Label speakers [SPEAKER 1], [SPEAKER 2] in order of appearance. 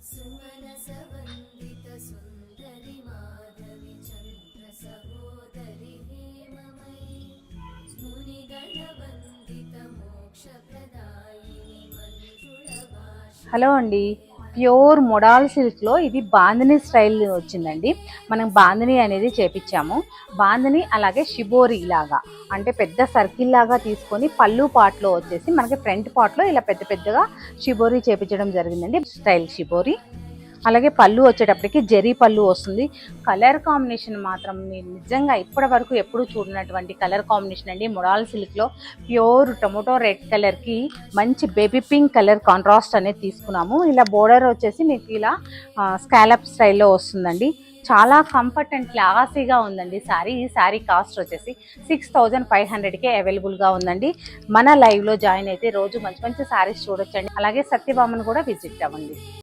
[SPEAKER 1] సుమనసవందిత సుందరి మాధవి చంద్ర సహోదరి హేమమయీ మునిగణవందిత మోక్షప్రదాయిని మంజుళ భాష. హలో అండి, ప్యూర్ మొడాల్ సిల్క్లో ఇది బాందిని స్టైల్ వచ్చిందండి. మనం బాందిని అనేది చేపించాము. బాందిని అలాగే షిబోరి లాగా అంటే పెద్ద సర్కిల్ లాగా తీసుకొని పళ్ళు పార్ట్లో వచ్చేసి మనకి ఫ్రంట్ పార్ట్లో ఇలా పెద్ద పెద్దగా షిబోరి చేపించడం జరిగిందండి. Style shibori. అలాగే పళ్ళు వచ్చేటప్పటికి జెరీ పళ్ళు వస్తుంది. కలర్ కాంబినేషన్ మాత్రం నేను నిజంగా ఇప్పటి వరకు ఎప్పుడు చూడనటువంటి కలర్ కాంబినేషన్ అండి. మొడాల్ సిల్క్లో ప్యూర్ టొమాటో రెడ్ కలర్కి మంచి బేబీ పింక్ కలర్ కాంట్రాస్ట్ అనేది తీసుకున్నాము. ఇలా బోర్డర్ వచ్చేసి మీకు ఇలా స్కాలప్ స్టైల్లో వస్తుందండి. చాలా కంఫర్ట్ అండ్ క్లాసీగా ఉందండి శారీ. ఈ శారీ కాస్ట్ వచ్చేసి 6500కే అవైలబుల్గా ఉందండి. మన లైవ్లో జాయిన్ అయితే రోజు మంచి మంచి శారీస్ చూడొచ్చండి. అలాగే సత్యభామను కూడా విజిట్ అవ్వండి.